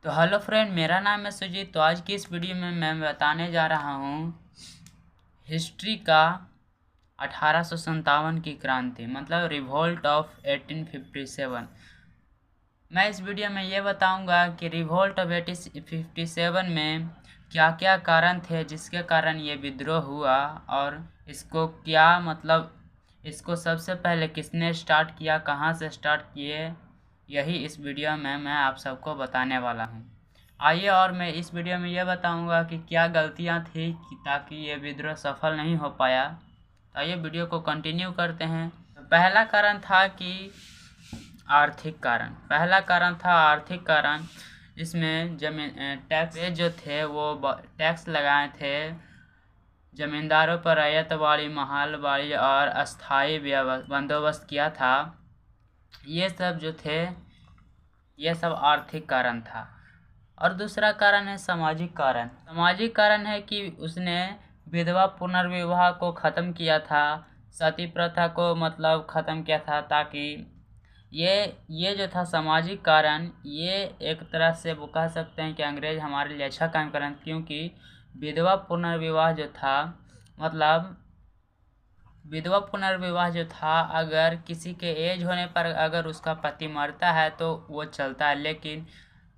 तो hello friend, मेरा नाम है सुजीत। तो आज की इस वीडियो में मैं बताने जा रहा हूँ हिस्ट्री का 1857 की क्रांति, मतलब रिवोल्ट ऑफ 1857। मैं इस वीडियो में ये बताऊंगा कि रिवोल्ट ऑफ 1857 में क्या क्या कारण थे जिसके कारण ये विद्रोह हुआ, और इसको क्या मतलब इसको सबसे पहले किसने स्टार्ट किया, कहाँ से स्टार्ट किए, यही इस वीडियो में मैं आप सबको बताने वाला हूँ। आइए, और मैं इस वीडियो में यह बताऊंगा कि क्या गलतियाँ थी ताकि ये विद्रोह सफल नहीं हो पाया। तो आइए वीडियो को कंटिन्यू करते हैं। तो पहला कारण था कि आर्थिक कारण। पहला कारण था आर्थिक कारण, जिसमें जमीन टैक्स जो थे वो टैक्स लगाए थे जमींदारों पर, रैयतवाड़ी, महालवाड़ी और अस्थाई बंदोबस्त किया था। ये सब जो थे ये सब आर्थिक कारण था। और दूसरा कारण है सामाजिक कारण। सामाजिक कारण है कि उसने विधवा पुनर्विवाह को ख़त्म किया था, सती प्रथा को मतलब ख़त्म किया था, ताकि ये जो था सामाजिक कारण, ये एक तरह से वो कह सकते हैं कि अंग्रेज हमारे लिए अच्छा काम करें, क्योंकि विधवा पुनर्विवाह जो था, मतलब विधवा पुनर्विवाह जो था, अगर किसी के एज होने पर अगर उसका पति मरता है तो वो चलता है, लेकिन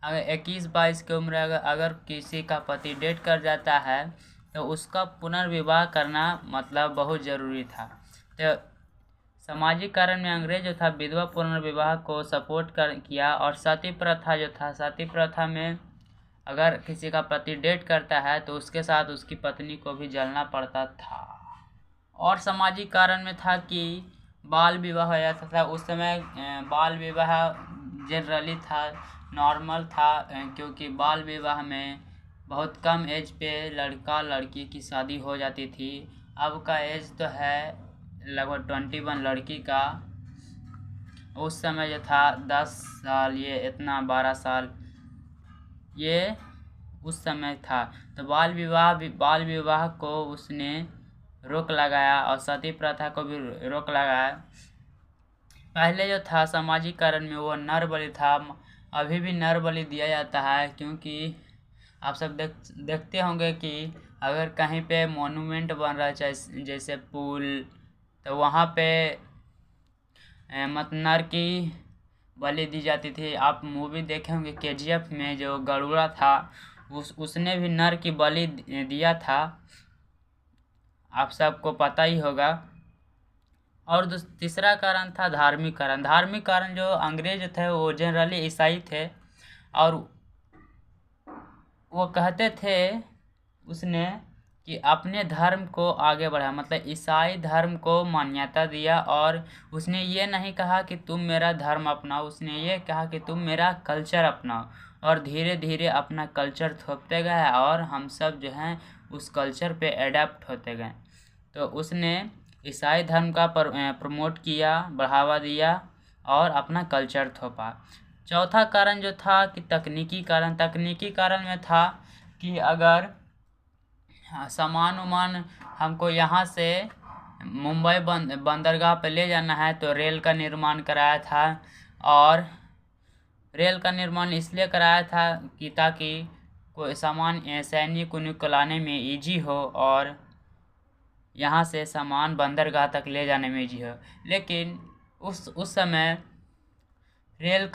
अगर 21-22 की उम्र अगर किसी का पति डेथ कर जाता है तो उसका पुनर्विवाह करना मतलब बहुत ज़रूरी था। तो सामाजिक कारण में अंग्रेज जो था विधवा पुनर्विवाह को सपोर्ट किया। और सती प्रथा जो था, सती प्रथा में अगर किसी का पति डेथ करता है तो उसके साथ उसकी पत्नी को भी जलना पड़ता था। और सामाजिक कारण में था कि बाल विवाह हो जाता था उस समय। बाल विवाह जनरली था, नॉर्मल था, क्योंकि बाल विवाह में बहुत कम एज पे लड़का लड़की की शादी हो जाती थी। अब का एज तो है लगभग 21 लड़की का। उस समय जो था 10 साल, ये इतना 12 साल ये उस समय था। तो बाल विवाह को उसने रोक लगाया और सती प्रथा को भी रोक लगाया। पहले जो था सामाजिक कारण में वो नर बलि था। अभी भी नर बलि दिया जाता है, क्योंकि आप सब देखते होंगे कि अगर कहीं पे मॉन्यूमेंट बन रहा है, जैसे पुल, तो वहाँ पे मत नर की बलि दी जाती थी। आप मूवी देखे होंगे KGF में, जो गरुड़ा था उसने भी नर की बलि दिया था, आप सबको पता ही होगा। और तीसरा कारण था धार्मिक कारण। धार्मिक कारण जो अंग्रेज थे वो जनरली ईसाई थे, और वो कहते थे उसने कि अपने धर्म को आगे बढ़ा, मतलब ईसाई धर्म को मान्यता दिया। और उसने ये नहीं कहा कि तुम मेरा धर्म अपनाओ, उसने ये कहा कि तुम मेरा कल्चर अपनाओ। और धीरे धीरे अपना कल्चर थोपते गए और हम सब जो हैं उस कल्चर पे एडेप्ट होते गए। तो उसने ईसाई धर्म का प्रमोट किया, बढ़ावा दिया और अपना कल्चर थोपा। चौथा कारण जो था कि तकनीकी कारण। तकनीकी कारण में था कि अगर सामान उमान हमको यहाँ से मुंबई बंदरगाह पे ले जाना है तो रेल का निर्माण कराया था। और रेल का निर्माण इसलिए कराया था कि ताकि कोई सामान सैनिक को लाने में इजी हो और यहाँ से सामान बंदरगाह तक ले जाने में इजी हो। लेकिन उस समय रेल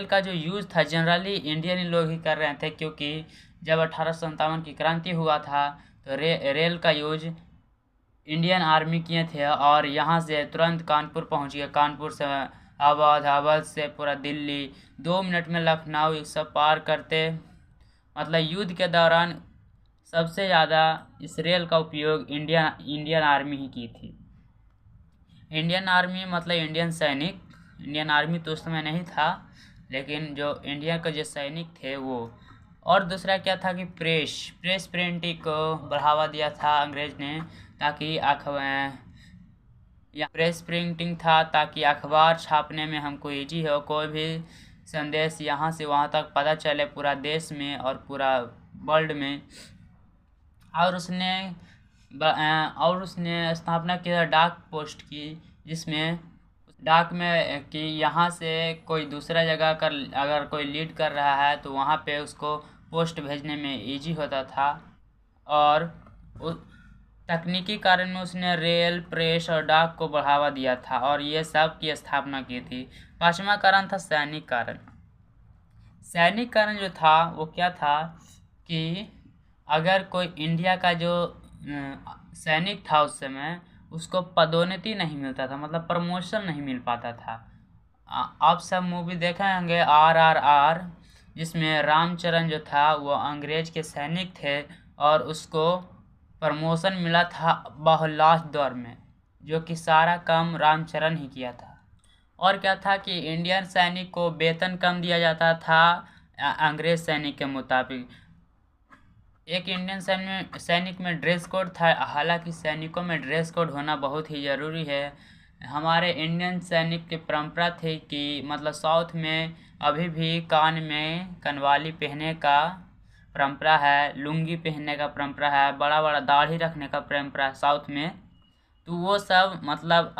का जो यूज़ था जनरली इंडियन लोग ही कर रहे थे, क्योंकि जब 1857 की क्रांति हुआ था तो रेल का यूज इंडियन आर्मी किए थे। और यहाँ से तुरंत कानपुर पहुँच गया, कानपुर से अवध, अवध से पूरा दिल्ली, 2 मिनट में लखनऊ, ये सब पार करते। मतलब युद्ध के दौरान सबसे ज़्यादा इस रेल का उपयोग इंडियन आर्मी ही की थी। इंडियन आर्मी मतलब इंडियन सैनिक। इंडियन आर्मी तो उस समय नहीं था, लेकिन जो इंडिया के जो सैनिक थे वो। और दूसरा क्या था कि प्रेस प्रिंटिंग को बढ़ावा दिया था अंग्रेज ने, ताकि या प्रेस प्रिंटिंग था ताकि अखबार छापने में हमको इजी हो, कोई भी संदेश यहाँ से वहाँ तक पता चले पूरा देश में और पूरा वर्ल्ड में। और उसने स्थापना किया डाक पोस्ट की, जिसमें डाक में कि यहाँ से कोई दूसरा जगह कर अगर कोई लीड कर रहा है तो वहाँ पे उसको पोस्ट भेजने में इजी होता था। और तकनीकी कारण में उसने रेल, प्रेस और डाक को बढ़ावा दिया था और ये सब की स्थापना की थी। पांचवा कारण था सैनिक कारण। सैनिक कारण जो था वो क्या था कि अगर कोई इंडिया का जो सैनिक था उस समय, उसको पदोन्नति नहीं मिलता था, मतलब प्रमोशन नहीं मिल पाता था। आप सब मूवी देखे होंगे RRR, जिसमें रामचरण जो था वो अंग्रेज के सैनिक थे और उसको प्रमोशन मिला था लास्ट दौर में, जो कि सारा काम रामचरण ही किया था। और क्या था कि इंडियन सैनिक को वेतन कम दिया जाता था अंग्रेज सैनिक के मुताबिक। एक इंडियन सैनिक में ड्रेस कोड था, हालांकि सैनिकों में ड्रेस कोड होना बहुत ही ज़रूरी है। हमारे इंडियन सैनिक की परंपरा थी कि मतलब साउथ में अभी भी कान में कनवाली पहनने का परंपरा है, लुंगी पहनने का परंपरा है, बड़ा बड़ा दाढ़ी रखने का परंपरा है साउथ में। तो वो सब मतलब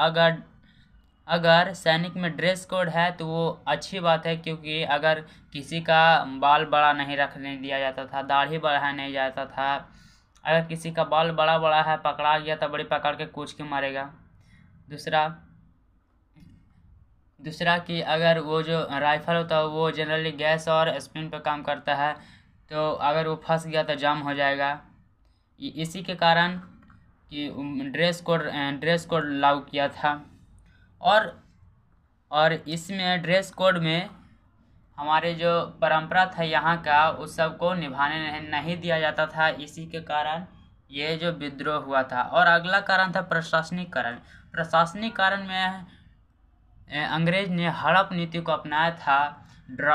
अगर सैनिक में ड्रेस कोड है तो वो अच्छी बात है, क्योंकि अगर किसी का बाल बड़ा नहीं रखने दिया जाता था, दाढ़ी बढ़ाया नहीं जाता था। अगर किसी का बाल बड़ा बड़ा है, पकड़ा गया तो बड़ी पकड़ के कूच के मारेगा। दूसरा कि अगर वो जो राइफल होता है वो जनरली गैस और स्पिन पे काम करता है, तो अगर वो फंस गया तो जाम हो जाएगा। इसी के कारण कि ड्रेस कोड लागू किया था। और इसमें ड्रेस कोड में हमारे जो परंपरा था यहाँ का, उस सब को निभाने नहीं दिया जाता था। इसी के कारण ये जो विद्रोह हुआ था। और अगला कारण था प्रशासनिक कारण। प्रशासनिक कारण में अंग्रेज ने हड़प नीति को अपनाया था,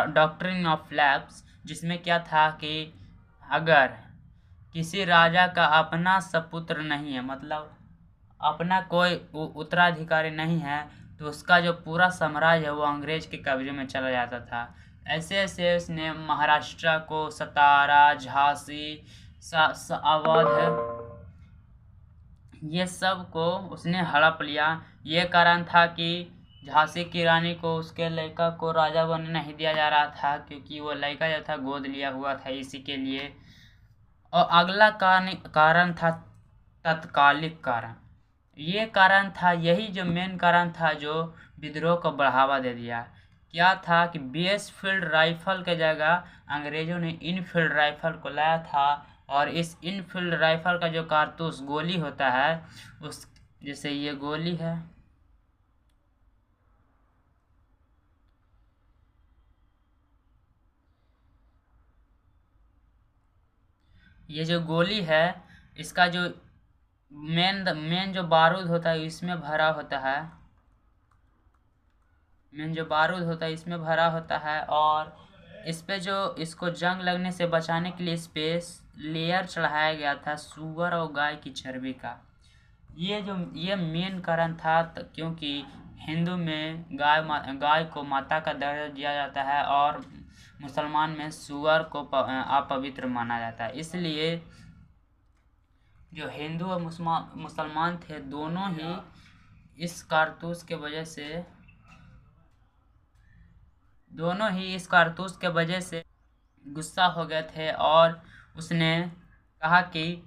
डॉक्ट्रिन ऑफ लैप्स, जिसमें क्या था कि अगर किसी राजा का अपना सपुत्र नहीं है, मतलब अपना कोई उत्तराधिकारी नहीं है, तो उसका जो पूरा साम्राज्य है वो अंग्रेज के कब्जे में चला जाता था। ऐसे ऐसे उसने महाराष्ट्र को, सतारा, झांसी, अवध, ये सब को उसने हड़प लिया। ये कारण था कि झांसी की रानी को उसके लड़का को राजा बनने नहीं दिया जा रहा था, क्योंकि वो लड़का जो था गोद लिया हुआ था, इसी के लिए। और अगला कारण था तत्कालिक कारण। ये कारण था, यही जो मेन कारण था जो विद्रोह को बढ़ावा दे दिया। क्या था कि बेस फील्ड राइफल के जगह अंग्रेजों ने इनफील्ड राइफल को लाया था। और इस इनफील्ड राइफल का जो कारतूस गोली होता है, उस जैसे ये गोली है, ये जो गोली है, इसका जो मेन जो बारूद होता है इसमें भरा होता है। मेन जो बारूद होता है इसमें भरा होता है। और इस पे जो इसको जंग लगने से बचाने के लिए इस पे लेयर चढ़ाया गया था सुअर और गाय की चर्बी का। ये मेन कारण था, क्योंकि हिंदू में गाय को माता का दर्जा दिया जाता है और मुसलमान में सुअर को अपवित्र माना जाता है। इसलिए जो हिंदू और मुसलमान थे, दोनों ही इस कारतूस के वजह से गुस्सा हो गए थे। और उसने कहा कि,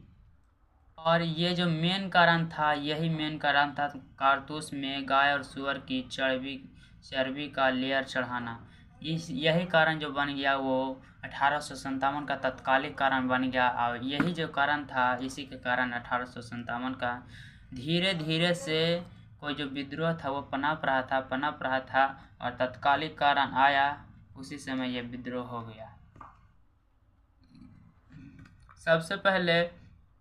और ये जो मेन कारण था, यही मेन कारण था कारतूस में गाय और सुअर की चर्बी का लेयर चढ़ाना। यही कारण जो बन गया वो 1857 का तत्कालिक कारण बन गया। और यही जो कारण था, इसी के कारण 1857 का धीरे धीरे से कोई जो विद्रोह था वो पनप रहा था और तत्कालिक कारण आया, उसी समय ये विद्रोह हो गया। सबसे पहले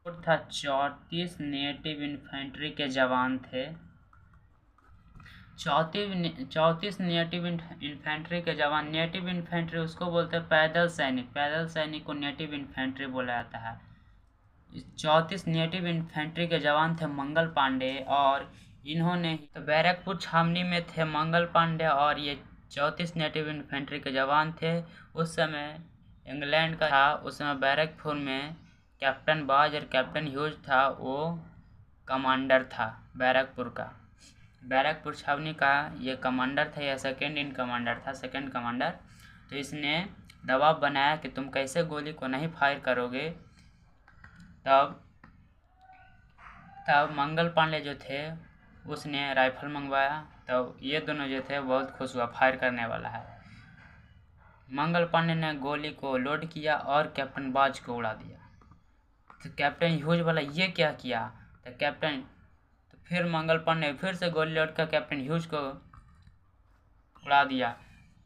था 34 नेटिव इन्फेंट्री के जवान थे। 34 नेटिव इन्फेंट्री के जवान। नेटिव इन्फेंट्री उसको बोलते हैं पैदल सैनिक को नेटिव इन्फेंट्री बोला जाता है। 34 नेटिव इन्फेंट्री के जवान थे मंगल पांडे, और इन्होंने तो बैरकपुर छावनी में थे मंगल पांडे, और ये 34 नेटिव इन्फेंट्री के जवान थे। उस समय इंग्लैंड का था, उस समय बैरकपुर में कैप्टन बाज और कैप्टन ह्यूज था, वो कमांडर था बैरकपुर का। बैरकपुर छावनी का ये कमांडर था या सेकंड इन कमांडर था, सेकंड कमांडर। तो इसने दबाव बनाया कि तुम कैसे गोली को नहीं फायर करोगे। तब मंगल पांडे जो थे उसने राइफल मंगवाया। तब ये दोनों जो थे बहुत खुश हुआ, फायर करने वाला है। मंगल पांडे ने गोली को लोड किया और कैप्टन बाज को उड़ा दिया। तो कैप्टन ह्यूज बोला ये क्या किया। तो फिर मंगल पांडे फिर से गोली लोड कर कैप्टन ह्यूज को उड़ा दिया।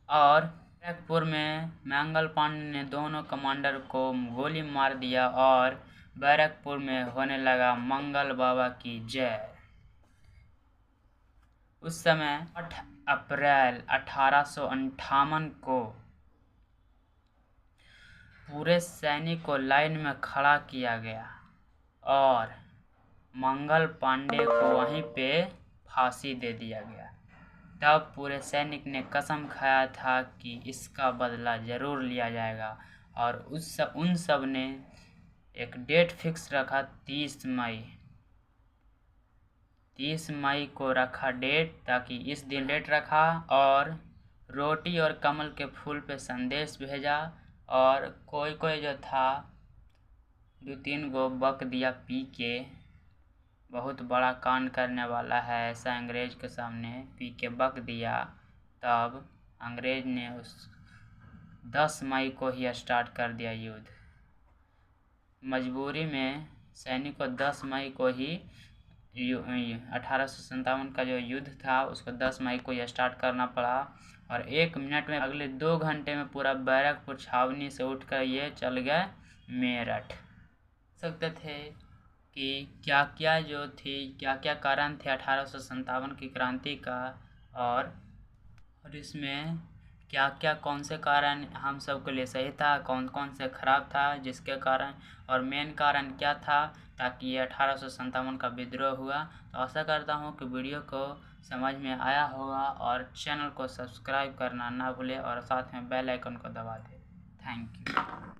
और बैरकपुर में मंगल पांडे ने दोनों कमांडर को गोली मार दिया और बैरकपुर में होने लगा मंगल बाबा की जय। उस समय 8 अप्रैल 1858 को पूरे सैनिक को लाइन में खड़ा किया गया और मंगल पांडे को वहीं पे फांसी दे दिया गया। तब पूरे सैनिक ने कसम खाया था कि इसका बदला जरूर लिया जाएगा। और उन सब ने एक डेट फिक्स रखा 30 मई को रखा डेट, ताकि इस दिन डेट रखा और रोटी और कमल के फूल पे संदेश भेजा। और कोई जो था 2-3 गो बक दिया पी के, बहुत बड़ा कांड करने वाला है ऐसा अंग्रेज के सामने पी के बक दिया। तब अंग्रेज ने उस 10 मई को ही स्टार्ट कर दिया युद्ध। मजबूरी में सैनिक को 10 मई को ही 1857 का जो युद्ध था उसको 10 मई को ही स्टार्ट करना पड़ा। और 1 मिनट में, अगले 2 घंटे में पूरा बैरकपुर छावनी से उठकर ये चल गए मेरठ। सकते थे कि क्या क्या कारण थे 1857 की क्रांति का, और इसमें कौन से कारण हम सब के लिए सही था, कौन कौन से खराब था जिसके कारण, और मेन कारण क्या था ताकि ये 1857 का विद्रोह हुआ। तो आशा करता हूँ कि वीडियो को समझ में आया होगा और चैनल को सब्सक्राइब करना ना भूले और साथ में बेल आइकन को दबा दें। Thank you.